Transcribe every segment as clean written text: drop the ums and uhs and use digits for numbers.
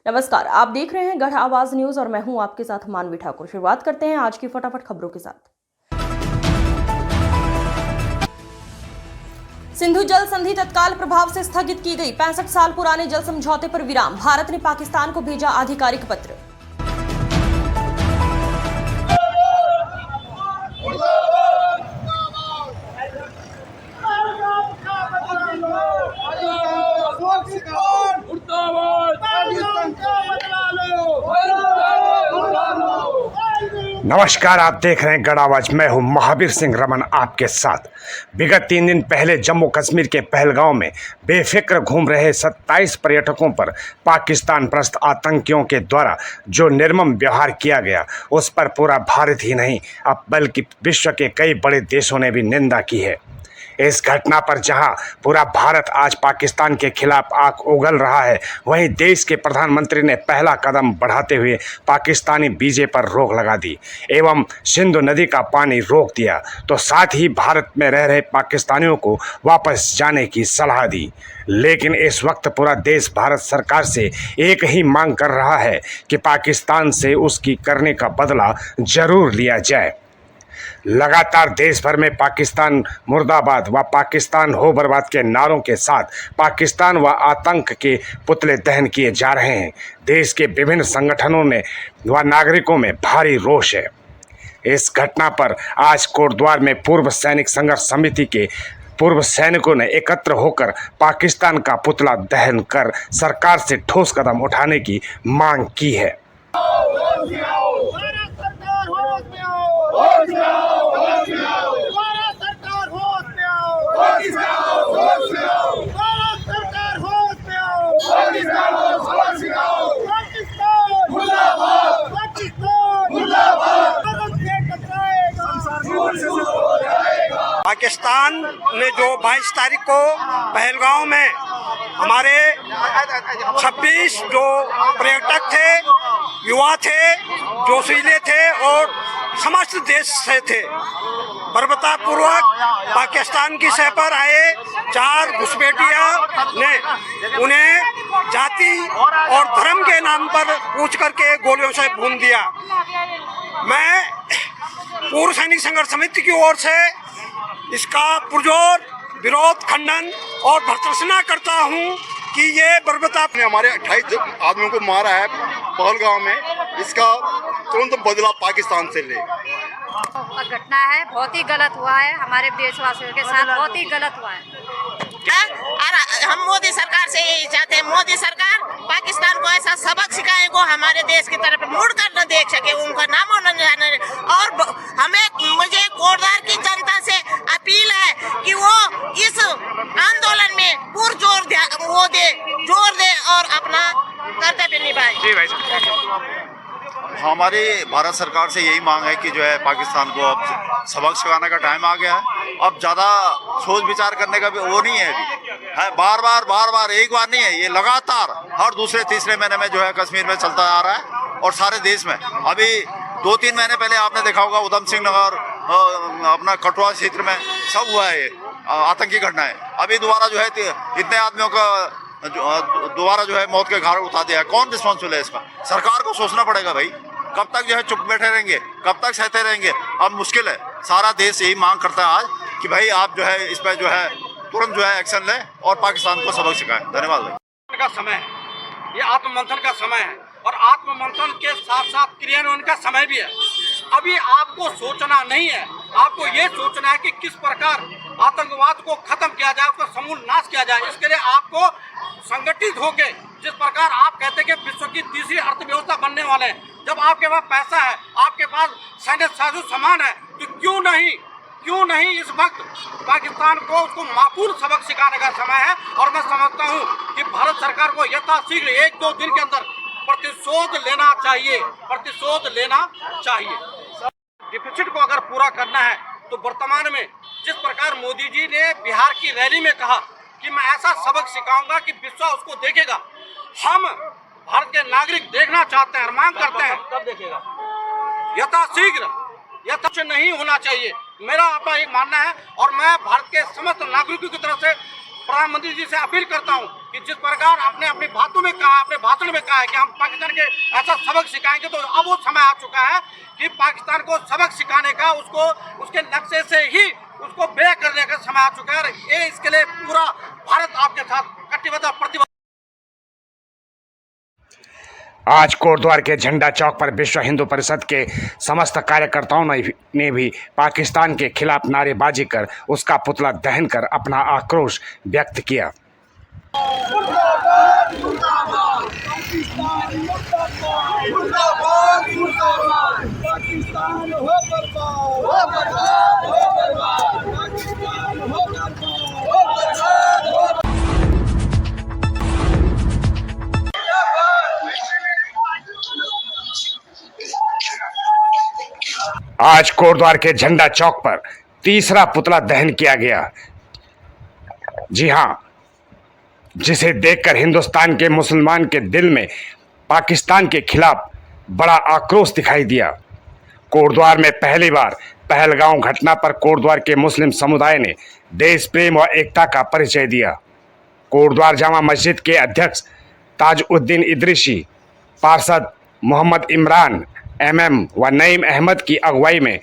नमस्कार, आप देख रहे हैं गढ़ आवाज न्यूज और मैं हूं आपके साथ मानवी ठाकुर। शुरुआत करते हैं आज की फटाफट खबरों के साथ। सिंधु जल संधि तत्काल प्रभाव से स्थगित की गई। 65 साल पुराने जल समझौते पर विराम। भारत ने पाकिस्तान को भेजा आधिकारिक पत्र। नमस्कार, आप देख रहे हैं गढ़ आवाज। मैं हूं महावीर सिंह रमन आपके साथ। विगत 3 दिन पहले जम्मू कश्मीर के पहलगांव में बेफिक्र घूम रहे 27 पर्यटकों पर पाकिस्तान परस्त आतंकियों के द्वारा जो निर्मम व्यवहार किया गया, उस पर पूरा भारत ही नहीं अब बल्कि विश्व के कई बड़े देशों ने भी निंदा की है। इस घटना पर जहां पूरा भारत आज पाकिस्तान के खिलाफ आंख उगल रहा है, वहीं देश के प्रधानमंत्री ने पहला कदम बढ़ाते हुए पाकिस्तानी बीजे पर रोक लगा दी एवं सिंधु नदी का पानी रोक दिया, तो साथ ही भारत में रह रहे पाकिस्तानियों को वापस जाने की सलाह दी। लेकिन इस वक्त पूरा देश भारत सरकार से एक ही मांग कर रहा है कि पाकिस्तान से उसकी करने का बदला जरूर लिया जाए। लगातार देश भर में पाकिस्तान मुर्दाबाद व पाकिस्तान हो बर्बाद के नारों के साथ पाकिस्तान व आतंक के पुतले दहन किए जा रहे हैं। देश के विभिन्न संगठनों ने व नागरिकों में भारी रोष है। इस घटना पर आज कोटद्वार में पूर्व सैनिक संघर्ष समिति के पूर्व सैनिकों ने एकत्र होकर पाकिस्तान का पुतला दहन कर सरकार से ठोस कदम उठाने की मांग की है। पाकिस्तान ने जो 22 तारीख को पहलगांव में हमारे 26 जो पर्यटक थे, युवा थे, जोशीले थे और समस्त देश से थे, बर्बरतापूर्वक पाकिस्तान की सह पर आए 4 घुसपैठियों ने उन्हें जाति और धर्म के नाम पर पूछ करके गोलियों से भून दिया। मैं पूर्व सैनिक संघर्ष समिति की ओर से इसका पुरजोर विरोध, खंडन और भर्त्सना करता हूं कि ये बर्बरता ने हमारे 28 आदमियों को मारा है पहलगांव में, इसका तुरंत बदला पाकिस्तान से ले। घटना है, बहुत ही गलत हुआ है, हमारे देशवासियों के साथ बहुत ही गलत हुआ है। और हम मोदी सरकार से यही चाहते हैं, मोदी सरकार पाकिस्तान को ऐसा सबक सिखाए को हमारे देश की तरफ मुड़ कर न देख सके, उनका नामो न जाने। और हमें मुझे कोटद्वार की जनता से अपील है कि वो इस आंदोलन में पुरजोर जोर दे और अपना कर्तव्य निभाए। जी भाई, हमारी भारत सरकार से यही मांग है कि जो है पाकिस्तान को अब सबक सिखाने का टाइम आ गया है। अब ज़्यादा सोच विचार करने का भी वो नहीं है, अभी है बार बार एक बार नहीं है, ये लगातार हर दूसरे तीसरे महीने में जो है कश्मीर में चलता आ रहा है और सारे देश में। अभी 2-3 महीने पहले आपने देखा होगा उधम सिंह नगर, अपना कठुआ क्षेत्र में सब हुआ है आतंकी घटनाएं। अभी दोबारा जो है इतने आदमियों का दोबारा जो है मौत के घाट उतार दिया है। कौन रिस्पॉन्सिबल है इसका? सरकार को सोचना पड़ेगा भाई। कब तक जो है चुप बैठे रहेंगे, कब तक सहते रहेंगे? अब मुश्किल है। सारा देश यही मांग करता है आज कि भाई आप जो है इस पर जो है तुरंत जो है एक्शन लें और पाकिस्तान को सबक सिखाएं। धन्यवाद भाई। का समय है, ये आत्ममंथन का समय है और आत्ममंथन के साथ साथ क्रियान्वयन का समय भी है। अभी आपको सोचना नहीं है, आपको ये सोचना है कि किस प्रकार आतंकवाद को खत्म किया जाए, उसका समूल नाश किया जाए। इसके लिए आपको संगठित होकर, जिस प्रकार आप कहते हैं कि विश्व की तीसरी अर्थव्यवस्था बनने वाले हैं, जब आपके पास पैसा है, आपके पास सैन्य साजो सामान है, तो क्यों नहीं इस वक्त पाकिस्तान को उसको माकूल सबक सिखाने का समय है। और मैं समझता हूँ कि भारत सरकार को यथाशीघ्र 1-2 दिन के अंदर प्रतिशोध लेना चाहिए। डिफिसिट को अगर पूरा करना है तो वर्तमान में जिस प्रकार मोदी जी ने बिहार की रैली में कहा कि मैं ऐसा सबक सिखाऊंगा कि विश्व उसको देखेगा, हम भारत के नागरिक देखना चाहते हैं और मांग करते हैं। कब देखेगा? यथाशीघ्र नहीं होना चाहिए, मेरा अपना एक मानना है। और मैं भारत के समस्त नागरिकों की तरफ से प्रधानमंत्री जी से अपील करता हूं कि जिस प्रकार आपने अपनी बातों में कहा, अपने भाषण में कहा है कि हम पाकिस्तान के ऐसा सबक सिखाएंगे, तो अब वो समय आ चुका है कि पाकिस्तान को सबक सिखाने का, उसको उसके नक्शे से ही उसको बे करने का समय आ चुका है। ये इसके लिए पूरा भारत आपके साथ कटिबद्ध और प्रतिबद्ध। आज कोटद्वार के झंडा चौक पर विश्व हिंदू परिषद के समस्त कार्यकर्ताओं ने भी पाकिस्तान के खिलाफ नारेबाजी कर उसका पुतला दहन कर अपना आक्रोश व्यक्त किया। आज कोटद्वार के झंडा चौक पर तीसरा पुतला दहन किया गया। जी हां, जिसे देखकर हिंदुस्तान के मुसलमान के दिल में पाकिस्तान के खिलाफ बड़ा आक्रोश दिखाई दिया। कोटद्वार में पहली बार पहलगांव घटना पर कोटद्वार के मुस्लिम समुदाय ने देश प्रेम और एकता का परिचय दिया। कोटद्वार जामा मस्जिद के अध्यक्ष ताजुद्दीन इदरीसी, पार्षद मोहम्मद इमरान MM व नईम अहमद की अगुवाई में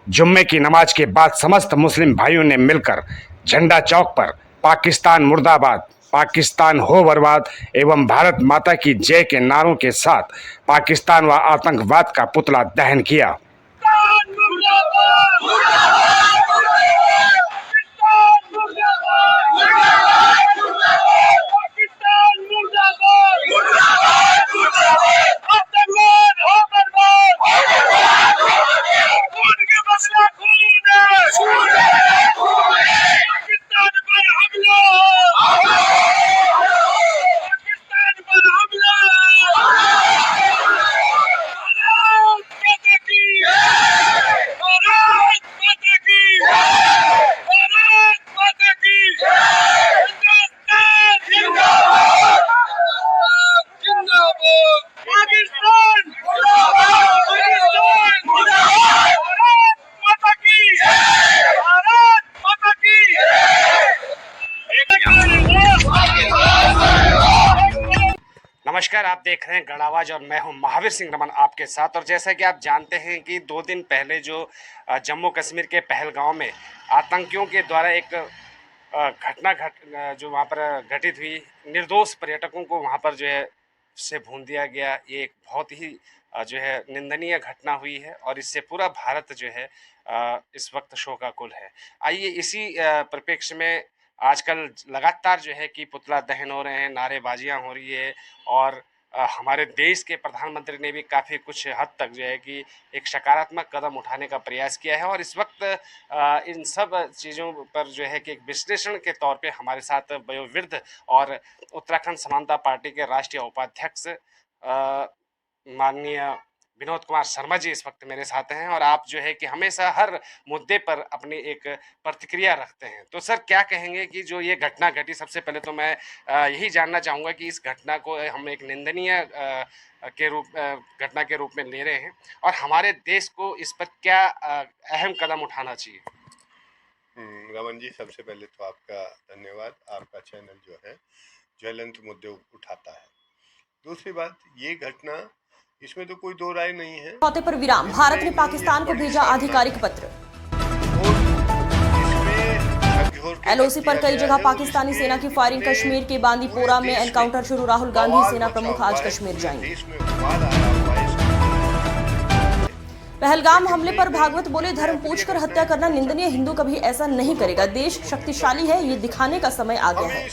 जुम्मे की नमाज के बाद समस्त मुस्लिम भाइयों ने मिलकर झंडा चौक पर पाकिस्तान मुर्दाबाद, पाकिस्तान हो बर्बाद एवं भारत माता की जय के नारों के साथ पाकिस्तान व आतंकवाद का पुतला दहन किया। नमस्कार, आप देख रहे हैं गढ़ आवाज और मैं हूं महावीर सिंह रमन आपके साथ। और जैसा कि आप जानते हैं कि 2 दिन पहले जो जम्मू कश्मीर के पहलगांव में आतंकियों के द्वारा एक घटना जो वहां पर घटित हुई, निर्दोष पर्यटकों को वहां पर जो है से भून दिया गया, ये एक बहुत ही जो है निंदनीय घटना हुई है और इससे पूरा भारत जो है इस वक्त शोकाकुल है। आइए इसी परिप्रेक्ष्य में आजकल लगातार जो है कि पुतला दहन हो रहे हैं, नारेबाजियां हो रही है और हमारे देश के प्रधानमंत्री ने भी काफ़ी कुछ हद तक जो है कि एक सकारात्मक कदम उठाने का प्रयास किया है। और इस वक्त इन सब चीज़ों पर जो है कि एक विश्लेषण के तौर पे हमारे साथ वयोवृद्ध और उत्तराखंड समानता पार्टी के राष्ट्रीय उपाध्यक्ष माननीय विनोद कुमार शर्मा जी इस वक्त मेरे साथ हैं। और आप जो है कि हमेशा हर मुद्दे पर अपनी एक प्रतिक्रिया रखते हैं, तो सर क्या कहेंगे कि जो ये घटना घटी? सबसे पहले तो मैं यही जानना चाहूँगा कि इस घटना को हम एक निंदनीय घटना के रूप में ले रहे हैं और हमारे देश को इस पर क्या अहम कदम उठाना चाहिए? रमन जी, सबसे पहले तो आपका धन्यवाद। आपका चैनल जो है ज्वलंत मुद्दे उठाता है। दूसरी बात, ये घटना, इसमें तो कोई दो राय नहीं है। समझौते पर विराम, भारत ने पाकिस्तान को भेजा आधिकारिक पत्र। LOC पर कई जगह पाकिस्तानी सेना की फायरिंग। कश्मीर के बांदीपोरा में एनकाउंटर शुरू। राहुल गांधी सेना प्रमुख आज कश्मीर जाएंगे। पहलगाम हमले पर भागवत बोले, धर्म पूछकर हत्या करना निंदनीय, हिंदू कभी ऐसा नहीं करेगा। देश शक्तिशाली है, ये दिखाने का समय आ गया है।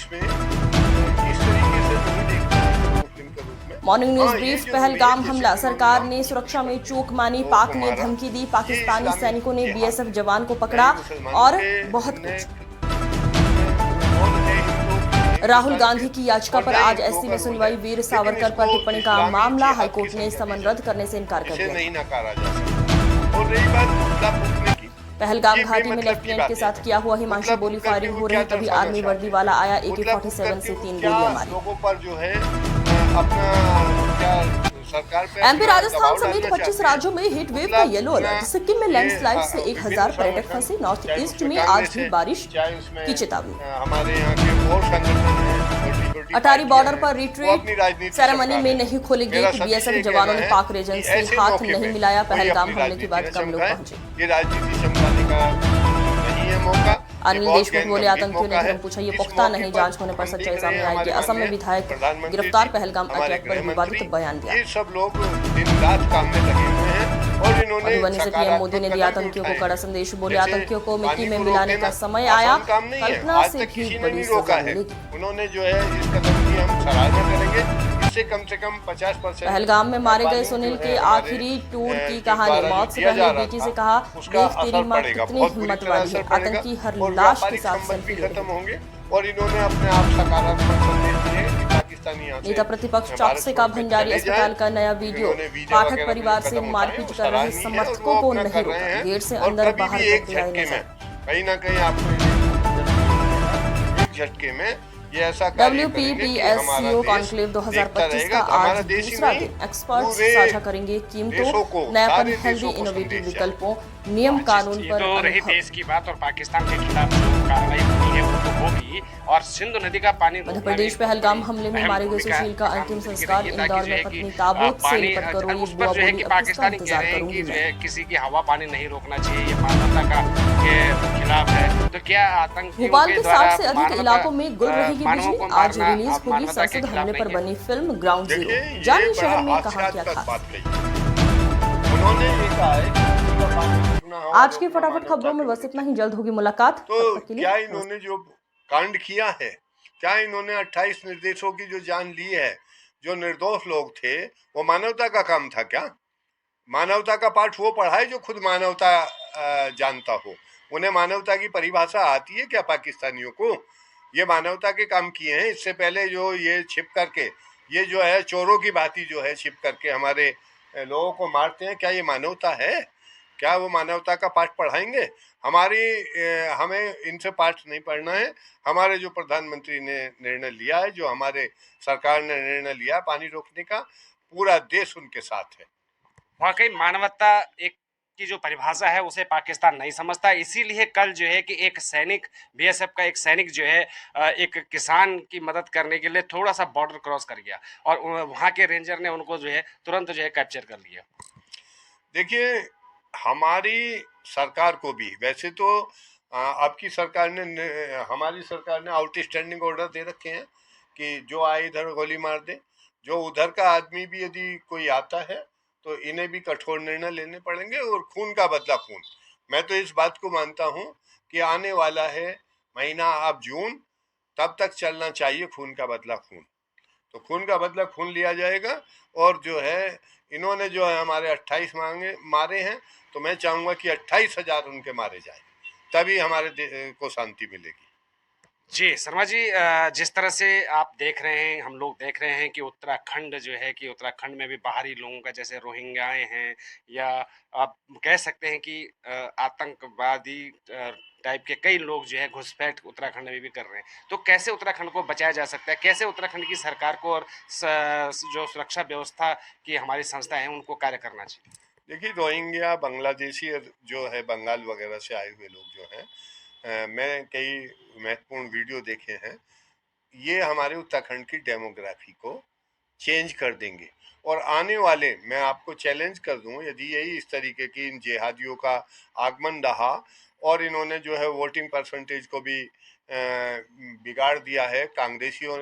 मॉर्निंग न्यूज ब्रीफ, पहलगाम हमला, सरकार ने सुरक्षा में चूक मानी, पाक ने धमकी दी, पाकिस्तानी सैनिकों ने BSF जवान को पकड़ा और बहुत कुछ। राहुल गांधी की याचिका पर आज SC में सुनवाई। वीर सावरकर पर टिप्पणी का मामला, हाईकोर्ट ने समन रद्द करने से इनकार कर दिया। पहलगाम घाटी में लेफ्टिनेंट के साथ किया हुआ हिमांशु बोली, फायरिंग हो रही तभी आर्मी वर्दी वाला आया, AK-47 से 3 गोलियां मारी। MP राजस्थान समेत 25 राज्यों में हीट वेव का येलो अलर्ट। सिक्किम में लैंडस्लाइड से 1000 पर्यटक फंसे। नॉर्थ ईस्ट में आज भी बारिश की चेतावनी। हमारे यहाँ के और संगठन हैं, अटारी पार्टियां बॉर्डर हैं, पर वो रिट्रीट अपनी राजनीति सेरेमनी चमका में रहे हैं। नहीं खोलेगी मेरा कि सभी बीएसएफ से जवानों कहना ने है पाक कि रेजिडेंस से ऐसे हाथ मौके नहीं पे मिलाया। कोई पहलगाम अपनी हमले के बाद राजनीति न कम लोग चमकाए। पहुंचे। ये राजनीति चमकाने का नहीं है मौका। अनिल बहुत देशमुख बोले, गंभीर आतंकियों ने मौका है। धर्म पूछा, ये इस पुख्ता मौके नहीं, पर जांच होने पर हम सच्चाई देख रहे सामने हैं आएगी। हमारे असम में माननीय विधायक प्रधानमंत्री गिरफ्तार, जी, पहलगाम हमारे अटैक पर गृह विवादित मंत्री, बयान दिया। ये सब लोग दिन रात काम में लगे हुए हैं और इन्होंने मधुबनी से पीएम मोदी ने दिया आतंकियों को कड़ा संदेश। बोले, आतंकियों को मिट्टी में मिलाने का समय आया, कल्पना से भी बड़ी सजा मिलेगी। उन्होंने जो है इस कदम की हम सराहना करेंगे। इससे कम से कम 50% पहलगाम में मारे गए सुनील के आखिरी टूर की कहानी। मौत से पहले बेटी से कहा, देख तेरी माँ कितनी हिम्मत वाली है। आतंकी हर लाश के साथ सेल्फी ले खत्म रहे। होंगे और इन्होंने अपने आप सकारात्मक संदेश दिए कि पाकिस्तानी यहाँ से नेता प्रतिपक्ष चौकसे का भंडारी अस्पताल का नया वीडियो। पाठक परिवार से मारपीट कर रहे समर्थकों को नहीं रोका, गेट से अंदर बाहर करते आए नजर। कहीं ना कहीं आपको एक झटके में ये ऐसा WPPSCO कॉन्क्लेव 2025 का आज दूसरा दिन। एक्सपर्ट्स साझा करेंगे कीमतों, नयापन, हेल्दी इनोवेटिव विकल्पों, नियम कानून पर तो रही अनुभव। देश की बात और पाकिस्तान के खिलाफ जो कार्रवाई होनी है वो तो होगी। और सिंध नदी का पानी मध्य प्रदेश पहलगाम हमले में मारे गए सुशील का अंतिम संस्कार। इंदौर में पत्नी ताबूत से लिपट कर रोई, उस बुआ पर जो है बोली, कि अब किसका पाकिस्तानी कह इंतजार रहे हैं करूंगी कि जो मैं। है किसी की हवा पानी नहीं रोकना चाहिए, ये मानवता का के खिलाफ है। तो क्या आतंकियों भोपाल के 60 से अधिक मानवता- इलाकों में गुल रहेगी मानवों बिजली। को आज मारना रिलीज आप होगी मानवता के संसद खिलाफ हमले पर नहीं है। बनी फिल्म ग्राउंड जीरो। देखिए, जानिए ये शहर बड़ा में कहा क्या हास्यास्पद खास। बात कही। उन्होंने ये कहा है कि पूरा पानी रोकना हो आज की और फटाफट मानवता खबरों में के बस इतना ही। जल्द होगी मुलाकात। तो तब तक के लिए क्या नमस्कार। इन्होंने जो कांड किया है, क्या इन्होंने 28 निर्देशों की जो जान ली है, जो निर्दोष लोग थे, वो मानवता का काम था क्या? मानवता का पाठ वो पढ़ाए जो खुद मानवता जानता हो। उन्हें मानवता की परिभाषा आती है क्या पाकिस्तानियों को? ये मानवता के काम किए हैं। इससे पहले जो ये छिप करके, ये जो है चोरों की भांति जो है छिप करके हमारे लोगों को मारते हैं, क्या ये मानवता है? क्या वो मानवता का पाठ पढ़ाएंगे? हमें इनसे पाठ नहीं पढ़ना है। हमारे जो प्रधानमंत्री ने निर्णय लिया है, जो हमारे सरकार ने निर्णय लिया पानी रोकने का, पूरा देश उनके साथ है। वाकई मानवता एक की जो परिभाषा है उसे पाकिस्तान नहीं समझता। इसीलिए कल जो है कि एक सैनिक, बीएसएफ का एक सैनिक जो है एक किसान की मदद करने के लिए थोड़ा सा बॉर्डर क्रॉस कर गया और वहां के रेंजर ने उनको जो है तुरंत जो है कैप्चर कर लिया। देखिए, हमारी सरकार को भी वैसे तो आपकी सरकार ने, हमारी सरकार ने आउटस्टैंडिंग ऑर्डर दे रखे हैं कि जो आए इधर गोली मार दे। जो उधर का आदमी भी यदि कोई आता है तो इन्हें भी कठोर निर्णय लेने पड़ेंगे और खून का बदला खून। मैं तो इस बात को मानता हूं कि आने वाला है महीना अब जून, तब तक चलना चाहिए खून का बदला खून। तो खून का बदला खून लिया जाएगा। और जो है इन्होंने जो है हमारे 28 मारे हैं, तो मैं चाहूंगा कि 28,000 उनके मारे जाए, तभी हमारे को शांति मिलेगी। जी शर्मा जी, जिस तरह से आप देख रहे हैं, हम लोग देख रहे हैं कि उत्तराखंड जो है कि उत्तराखंड में भी बाहरी लोगों का, जैसे रोहिंग्याएं हैं या आप कह सकते हैं कि आतंकवादी टाइप के कई लोग जो है घुसपैठ उत्तराखंड में भी कर रहे हैं। तो कैसे उत्तराखंड को बचाया जा सकता है? कैसे उत्तराखंड की सरकार को और जो सुरक्षा व्यवस्था की हमारी संस्था है उनको कार्य करना चाहिए? देखिए, रोहिंग्या बांग्लादेशी जो है, बंगाल वगैरह से आए हुए लोग जो हैं, मैं कई महत्वपूर्ण वीडियो देखे हैं। ये हमारे उत्तराखंड की डेमोग्राफी को चेंज कर देंगे। और आने वाले, मैं आपको चैलेंज कर दूं, यदि यही इस तरीके की इन जिहादियों का आगमन रहा और इन्होंने जो है वोटिंग परसेंटेज को भी बिगाड़ दिया है, कांग्रेसियों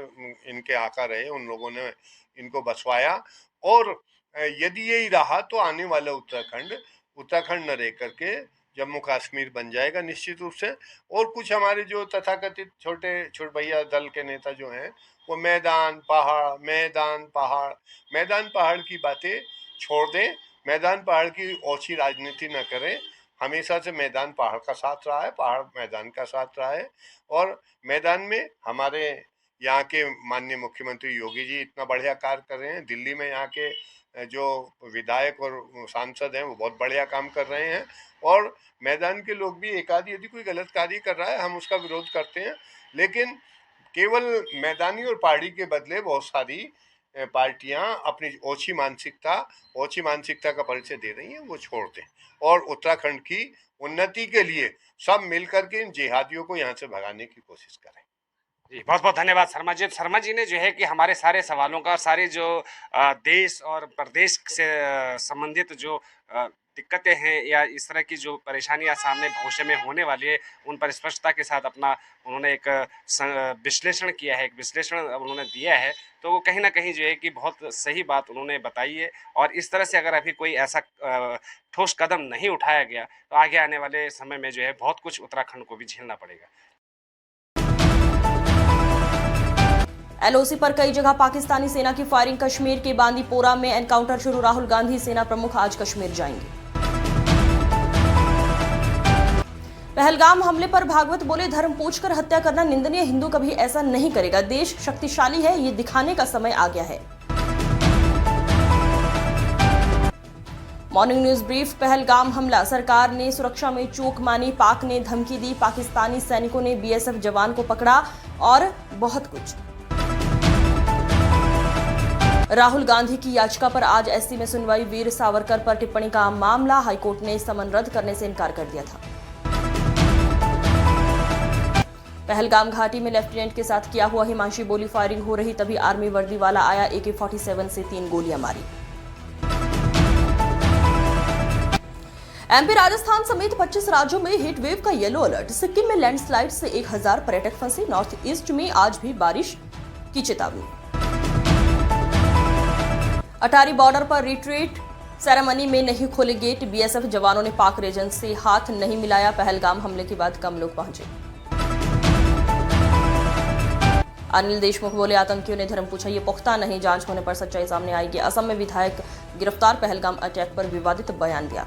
इनके आका रहे, उन लोगों ने इनको बसवाया, और यदि यही रहा तो आने वाला उत्तराखंड न रह करके जम्मू कश्मीर बन जाएगा निश्चित रूप से। और कुछ हमारे जो तथाकथित छोटे भैया दल के नेता जो हैं, वो मैदान पहाड़ की बातें छोड़ दें। मैदान पहाड़ की ओछी राजनीति न करें। हमेशा से मैदान पहाड़ का साथ रहा है, पहाड़ मैदान का साथ रहा है। और मैदान में हमारे यहाँ के माननीय मुख्यमंत्री योगी जी इतना बढ़िया कार्य कर रहे हैं। दिल्ली में यहाँ के जो विधायक और सांसद हैं वो बहुत बढ़िया काम कर रहे हैं। और मैदान के लोग भी एक आधी यदि कोई गलत कार्य कर रहा है, हम उसका विरोध करते हैं, लेकिन केवल मैदानी और पहाड़ी के बदले बहुत सारी पार्टियां अपनी ओछी मानसिकता का परिचय दे रही हैं, वो छोड़ दें और उत्तराखंड की उन्नति के लिए सब मिलकर के इन जिहादियों को यहाँ से भगाने की कोशिश करें। जी, बहुत बहुत धन्यवाद शर्मा जी। शर्मा जी ने जो है कि हमारे सारे सवालों का, सारे जो देश और प्रदेश से संबंधित जो दिक्कतें हैं या इस तरह की जो परेशानियां सामने भविष्य में होने वाली है, उन पर स्पष्टता के साथ अपना उन्होंने एक विश्लेषण किया है, एक विश्लेषण उन्होंने दिया है। तो वो कहीं ना कहीं जो है कि बहुत सही बात उन्होंने बताई है। और इस तरह से अगर अभी कोई ऐसा ठोस कदम नहीं उठाया गया तो आगे आने वाले समय में जो है बहुत कुछ उत्तराखंड को भी झेलना पड़ेगा। एलओसी पर कई जगह पाकिस्तानी सेना की फायरिंग। कश्मीर के बांदीपोरा में एनकाउंटर शुरू। राहुल गांधी सेना प्रमुख आज कश्मीर जाएंगे। पहलगाम हमले पर भागवत बोले, धर्म पूछकर हत्या करना निंदनीय, हिंदू कभी ऐसा नहीं करेगा। देश शक्तिशाली है, ये दिखाने का समय आ गया है। Morning news brief. पहलगाम हमला, सरकार ने सुरक्षा में चूक मानी, पाक ने धमकी दी, पाकिस्तानी सैनिकों ने बीएसएफ जवान को पकड़ा और बहुत कुछ। राहुल गांधी की याचिका पर आज एससी में सुनवाई। वीर सावरकर पर टिप्पणी का मामला, हाईकोर्ट ने समन रद्द करने से इनकार कर दिया था। पहलगाम घाटी में लेफ्टिनेंट के साथ किया हुआ हिमांशी बोली, फायरिंग हो रही तभी आर्मी वर्दी वाला आया, AK-47 से 3 गोलियां मारी। एमपी, राजस्थान समेत 25 राज्यों में हीट वेव का येलो अलर्ट। सिक्किम में लैंडस्लाइड से 1000 पर्यटक फंसे। नॉर्थ ईस्ट में आज भी बारिश की चेतावनी। अटारी बॉर्डर पर रिट्रीट सेरेमनी में नहीं खोले गेट। बीएसएफ जवानों ने पाक रीजन से हाथ नहीं मिलाया। पहलगाम हमले के बाद कम लोग पहुंचे। अनिल देशमुख बोले, आतंकियों ने धर्म पूछा, ये पुख्ता नहीं, जांच होने पर सच्चाई सामने आएगी। असम में विधायक गिरफ्तार। पहलगाम अटैक पर विवादित बयान दिया।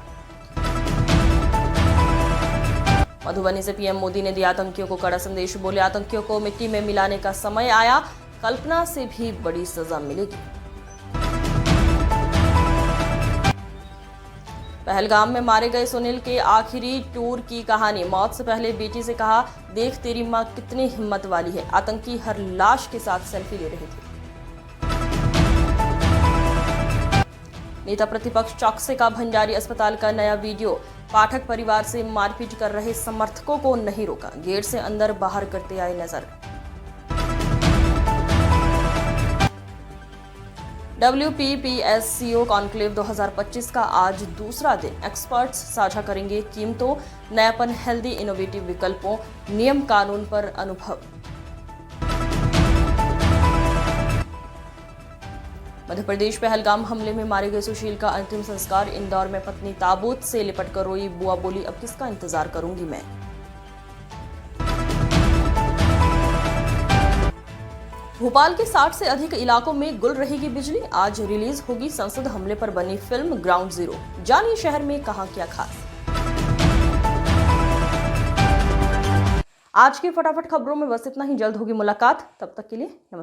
मधुबनी से पीएम मोदी ने दिया आतंकियों को कड़ा संदेश। बोले, आतंकियों को मिट्टी में मिलाने का समय आया, कल्पना से भी बड़ी सजा मिलेगी। पहलगाम में मारे गए सुनील के आखिरी टूर की कहानी। मौत से पहले बेटी से कहा, देख तेरी मां कितनी हिम्मत वाली है। आतंकी हर लाश के साथ सेल्फी ले रहे थे। नेता प्रतिपक्ष चौकसे का भंडारी अस्पताल का नया वीडियो। पाठक परिवार से मारपीट कर रहे समर्थकों को नहीं रोका, गेट से अंदर बाहर करते आए नजर। WPPSCO कॉन्क्लेव 2025 का आज दूसरा दिन। एक्सपर्ट्स साझा करेंगे कीमतों, नयापन, हेल्दी इनोवेटिव विकल्पों, नियम कानून पर अनुभव। मध्य प्रदेश पहलगाम हमले में मारे गए सुशील का अंतिम संस्कार। इंदौर में पत्नी ताबूत से लिपट कर रोई। बुआ बोली, अब किसका इंतजार करूंगी मैं। भोपाल के 60 से अधिक इलाकों में गुल रहेगी बिजली। आज रिलीज होगी संसद हमले पर बनी फिल्म ग्राउंड जीरो। जानिए शहर में कहां क्या खास। आज की फटाफट खबरों में बस इतना ही। जल्द होगी मुलाकात, तब तक के लिए नमस्कार।